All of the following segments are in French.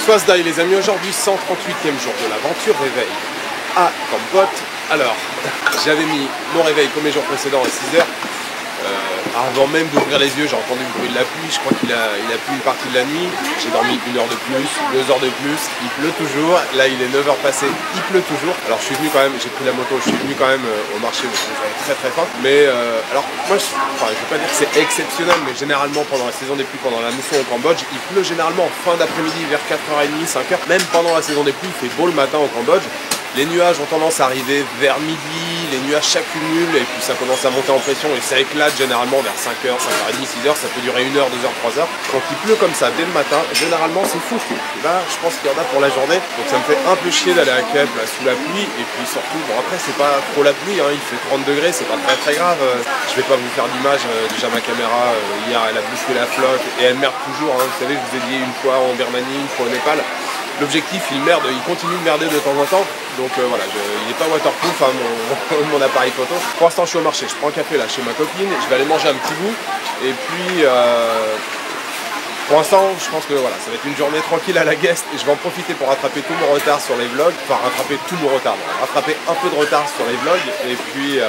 Swazdaï les amis, aujourd'hui 138e jour de l'aventure réveil à Kampot. Alors, j'avais mis mon réveil comme les jours précédents à 6h. Avant même d'ouvrir les yeux, j'ai entendu le bruit de la pluie. Je crois qu'il a plu une partie de la nuit. J'ai dormi 1 heure de plus, 2 heures de plus. Il pleut toujours. Là, il est 9h passé. Il pleut toujours. Alors, je suis venu quand même, j'ai pris la moto. Je suis venu quand même au marché parce que j'avais très faim. Mais alors, moi, je ne veux pas dire que c'est exceptionnel, mais généralement, pendant la saison des pluies, pendant la mousson au Cambodge, il pleut généralement en fin d'après-midi vers 4h30, 5h. Même pendant la saison des pluies, il fait beau le matin au Cambodge. Les nuages ont tendance à arriver vers midi, les nuages s'accumulent et puis ça commence à monter en pression et ça éclate généralement vers 5h, 5h30, 6h, ça peut durer 1h, 2h, 3h. Quand il pleut comme ça dès le matin, généralement c'est fou. Là, je pense qu'il y en a pour la journée, donc ça me fait un peu chier d'aller à Kep là, sous la pluie et puis surtout, bon après c'est pas trop la pluie, hein, il fait 30 degrés, c'est pas très grave. Je vais pas vous faire d'image, déjà ma caméra hier elle a bouffé la flotte et elle merde toujours, hein. Vous savez, je vous ai dit une fois en Birmanie, une fois au Népal. L'objectif, il continue de merder de temps en temps, donc voilà, il n'est pas waterproof hein, mon appareil photo. Pour l'instant, je suis au marché, je prends un café là chez ma copine, je vais aller manger un petit bout, et puis pour l'instant, je pense que voilà, ça va être une journée tranquille à la guest, et je vais en profiter pour rattraper tout mon retard sur les vlogs, enfin rattraper tout mon retard, rattraper un peu de retard sur les vlogs, et puis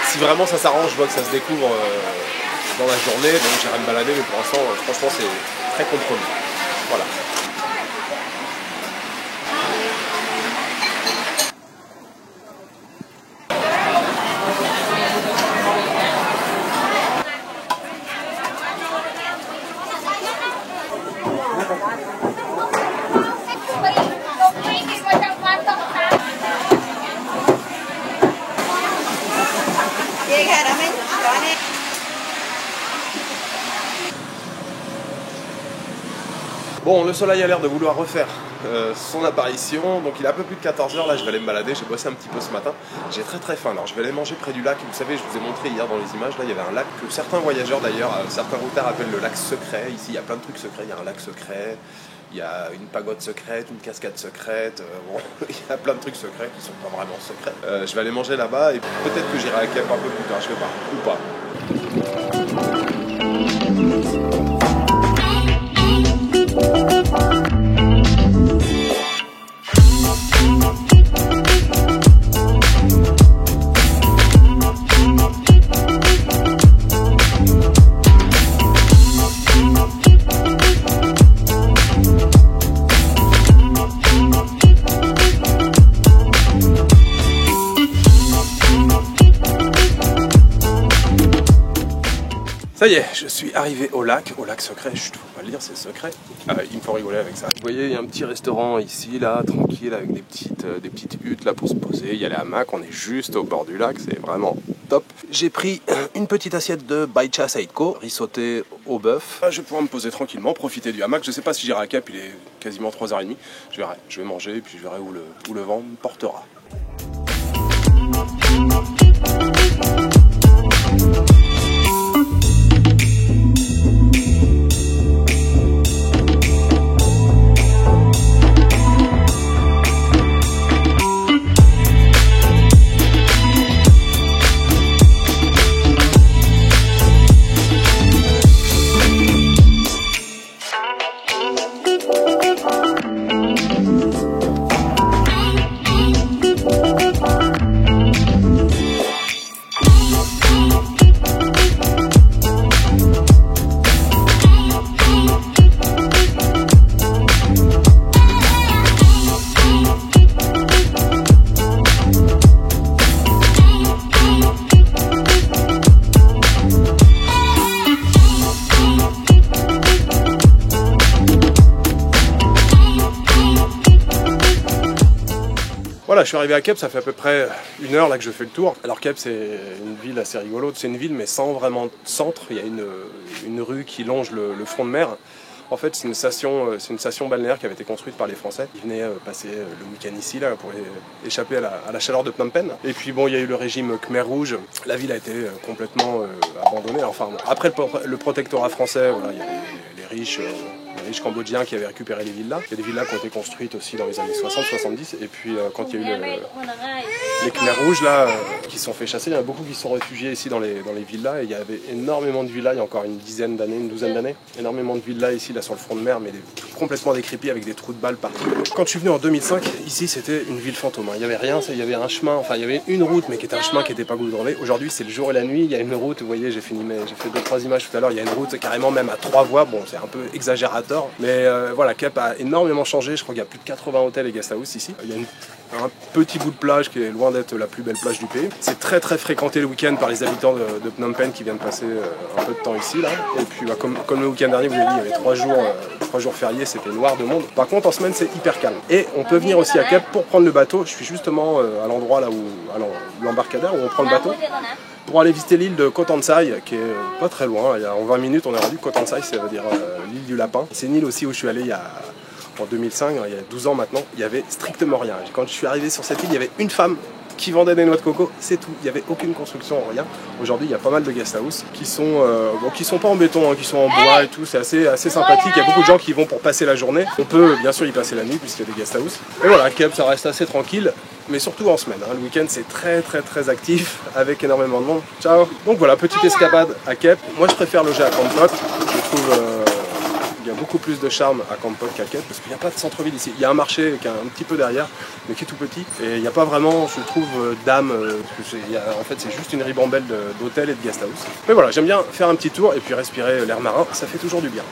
si vraiment ça s'arrange, je vois que ça se découvre dans la journée, donc j'irai me balader, mais pour l'instant, franchement, c'est très compromis. Voilà. Bon, le soleil a l'air de vouloir refaire son apparition, donc il est un peu plus de 14h, là je vais aller me balader, j'ai bossé un petit peu ce matin, j'ai très faim, alors je vais aller manger près du lac, vous savez, je vous ai montré hier dans les images, là il y avait un lac que certains voyageurs d'ailleurs, certains routeurs appellent le lac secret, ici il y a plein de trucs secrets, il y a un lac secret, il y a une pagode secrète, une cascade secrète, bon, il y a plein de trucs secrets qui sont pas vraiment secrets. Je vais aller manger là-bas et peut-être que j'irai à Kep un peu plus tard, je sais pas, ou pas. Ça y est, je suis arrivé au lac secret, je ne faut pas le dire, c'est secret. Il me faut rigoler avec ça. Vous voyez, il y a un petit restaurant ici, là, tranquille, avec des petites huttes là pour se poser. Il y a les hamacs, on est juste au bord du lac, c'est vraiment top. J'ai pris une petite assiette de Baicha Seitko, riz sauté au bœuf. Je vais pouvoir me poser tranquillement, profiter du hamac. Je ne sais pas si j'irai à Kep, il est quasiment 3h30. Je verrai, je vais manger et puis je verrai où le vent me portera. Voilà, je suis arrivé à Kep, ça fait à peu près 1 heure là que je fais le tour. Alors Kep, c'est une ville assez rigolote, c'est une ville mais sans vraiment centre. Il y a une rue qui longe le front de mer. En fait, c'est une station balnéaire qui avait été construite par les Français. Ils venaient passer le week-end ici là, pour échapper à la chaleur de Phnom Penh. Et puis bon, il y a eu le régime Khmer Rouge. La ville a été complètement abandonnée. Enfin, après le protectorat français, voilà, il y a les riches riches Cambodgiens qui avaient récupéré les villas. Il y a des villas qui ont été construites aussi dans les années 60-70. Et puis quand il y a eu les Khmers rouges là, qui se sont fait chasser, il y en a beaucoup qui se sont réfugiés ici dans les villas. Et il y avait énormément de villas, il y a encore une dizaine d'années, une douzaine d'années. Énormément de villas ici, là sur le front de mer, mais complètement décrépies avec des trous de balles partout. Quand je suis venu en 2005, ici c'était une ville fantôme. Il n'y avait rien, il y avait un chemin, enfin il y avait une route, mais qui était un chemin qui n'était pas goudronné. Aujourd'hui c'est le jour et la nuit, il y a une route, vous voyez, j'ai fait 2-3 images tout à l'heure, il y a une route carrément même à 3 voies, bon c'est un peu exagérateur, mais voilà, Kep a énormément changé, je crois qu'il y a plus de 80 hôtels et guest house ici. Il y a un petit bout de plage qui est loin d'être la plus belle plage du pays. C'est très fréquenté le week-end par les habitants de Phnom Penh qui viennent passer un peu de temps ici là. Et puis comme le week-end dernier, vous avez dit, il y avait 3 jours fériés, c'était noir de monde. Par contre en semaine c'est hyper calme. Et on peut venir aussi à Kep pour prendre le bateau. Je suis justement à l'endroit là où, l'embarcadère où on prend le bateau, pour aller visiter l'île de Koh Tan Sai, qui est pas très loin. En 20 minutes on est rendu. Koh Tan Sai, ça veut dire l'île du lapin. C'est une île aussi où je suis allé en 2005, il y a 12 ans maintenant, il n'y avait strictement rien. Quand je suis arrivé sur cette île, il y avait une femme qui vendait des noix de coco, c'est tout. Il n'y avait aucune construction, rien. Aujourd'hui, il y a pas mal de guest house qui sont pas en béton, hein, qui sont en bois et tout. C'est assez sympathique. Il y a beaucoup de gens qui vont pour passer la journée. On peut bien sûr y passer la nuit puisqu'il y a des guest house. Et voilà, Kep, ça reste assez tranquille, mais surtout en semaine. Hein. Le week-end, c'est très actif avec énormément de monde. Ciao. Donc voilà, petite escapade à Kep. Moi, je préfère loger à Kampot. Je trouve il y a beaucoup plus de charme à Kampot qu'à Kep parce qu'il n'y a pas de centre-ville ici. Il y a un marché qui est un petit peu derrière, mais qui est tout petit. Et il n'y a pas vraiment, je trouve, d'âme. En fait, c'est juste une ribambelle d'hôtels et de guest house. Mais voilà, j'aime bien faire un petit tour et puis respirer l'air marin. Ça fait toujours du bien.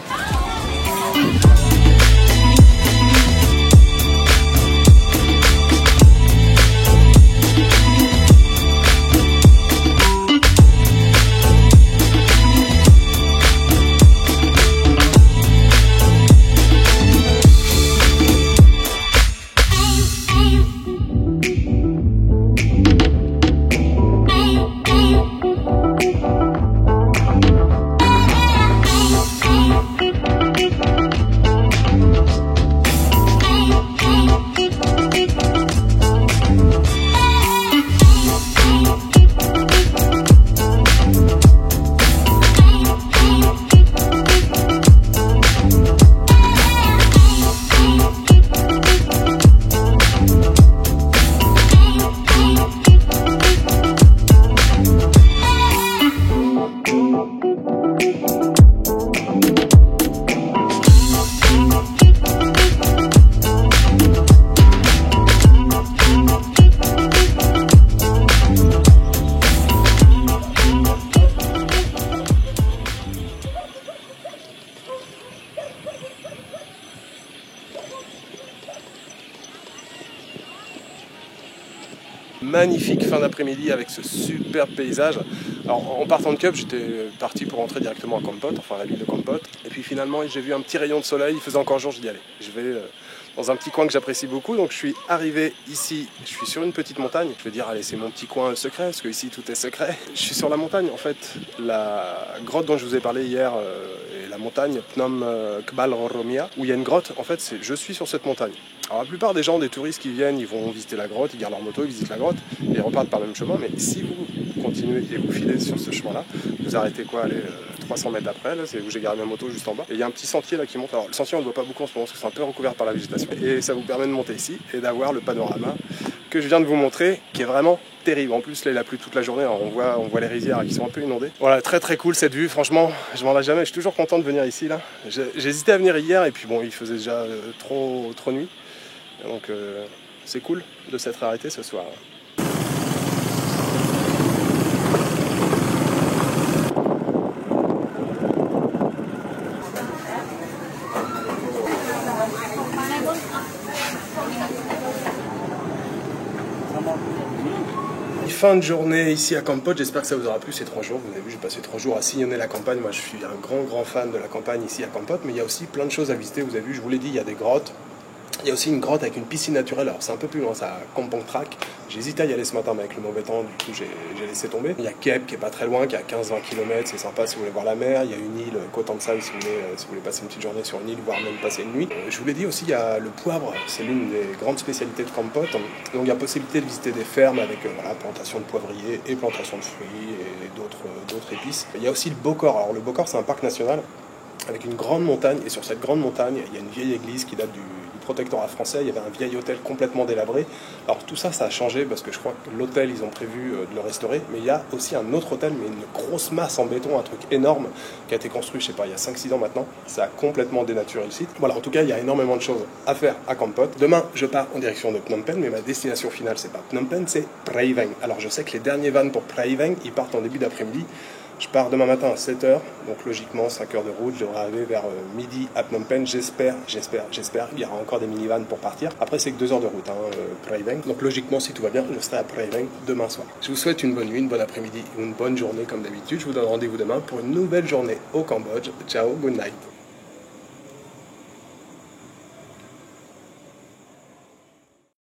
Magnifique fin d'après-midi avec ce superbe paysage. Alors en partant de Kep, j'étais parti pour rentrer directement à Kampot, enfin à la ville de Kampot. Et puis finalement j'ai vu un petit rayon de soleil, il faisait encore jour, je dis allez, je vais dans un petit coin que j'apprécie beaucoup. Donc je suis arrivé ici, je suis sur une petite montagne. Je vais dire allez, c'est mon petit coin secret, parce que ici tout est secret. Je suis sur la montagne en fait, la grotte dont je vous ai parlé hier est la montagne Phnom Kbal Romia, où il y a une grotte. En fait, je suis sur cette montagne. Alors la plupart des gens, des touristes qui viennent, ils vont visiter la grotte, ils gardent leur moto, ils visitent la grotte et ils repartent par le même chemin. Mais si vous continuez et vous filez sur ce chemin-là, vous arrêtez quoi, allez, 300 mètres d'après, là, c'est où j'ai garé ma moto juste en bas. Et il y a un petit sentier là qui monte. Alors le sentier on ne le voit pas beaucoup en ce moment parce que c'est un peu recouvert par la végétation. Et ça vous permet de monter ici et d'avoir le panorama que je viens de vous montrer, qui est vraiment terrible. En plus là il a plu toute la journée, alors on voit les rizières qui sont un peu inondées. Voilà, très cool cette vue, franchement, je m'en lasse jamais, je suis toujours content de venir ici là. J'ai hésité à venir hier et puis bon, il faisait déjà trop nuit. Donc c'est cool de s'être arrêté ce soir. Fin de journée ici à Kampot, j'espère que ça vous aura plu ces 3 jours. Vous avez vu, j'ai passé 3 jours à sillonner la campagne. Moi je suis un grand fan de la campagne ici à Kampot, mais il y a aussi plein de choses à visiter. Vous avez vu, je vous l'ai dit, il y a des grottes. Il y a aussi une grotte avec une piscine naturelle, alors c'est un peu plus loin, c'est à Kampong Trak. J'ai hésité à y aller ce matin, mais avec le mauvais temps, du coup j'ai laissé tomber. Il y a Kep qui est pas très loin, qui est à 15-20 km, c'est sympa si vous voulez voir la mer. Il y a une île, Koh Tan Sai, si vous voulez passer une petite journée sur une île, voire même passer une nuit. Je vous l'ai dit aussi, il y a le poivre, c'est l'une des grandes spécialités de Kampot. Donc il y a possibilité de visiter des fermes avec plantation de poivriers et plantation de fruits et d'autres épices. Il y a aussi le Bokor, alors le Bokor c'est un parc national. avec une grande montagne, et sur cette grande montagne, il y a une vieille église qui date du protectorat français, il y avait un vieil hôtel complètement délabré. Alors tout ça, ça a changé parce que je crois que l'hôtel, ils ont prévu de le restaurer, mais il y a aussi un autre hôtel, mais une grosse masse en béton, un truc énorme, qui a été construit, je sais pas, il y a 5-6 ans maintenant. Ça a complètement dénaturé le site. Voilà, en tout cas, il y a énormément de choses à faire à Kampot. Demain, je pars en direction de Phnom Penh, mais ma destination finale, c'est pas Phnom Penh, c'est Prey Veng. Alors je sais que les derniers vannes pour Prey Veng, ils partent en début d'après-midi. Je pars demain matin à 7h, donc logiquement 5 heures de route, je devrais arriver vers midi à Phnom Penh, j'espère, il y aura encore des minivans pour partir. Après c'est que 2 heures de route, Prey Veng. Donc logiquement si tout va bien, je serai à Prey Veng demain soir. Je vous souhaite une bonne nuit, une bonne après-midi ou une bonne journée comme d'habitude. Je vous donne rendez-vous demain pour une nouvelle journée au Cambodge. Ciao, good night.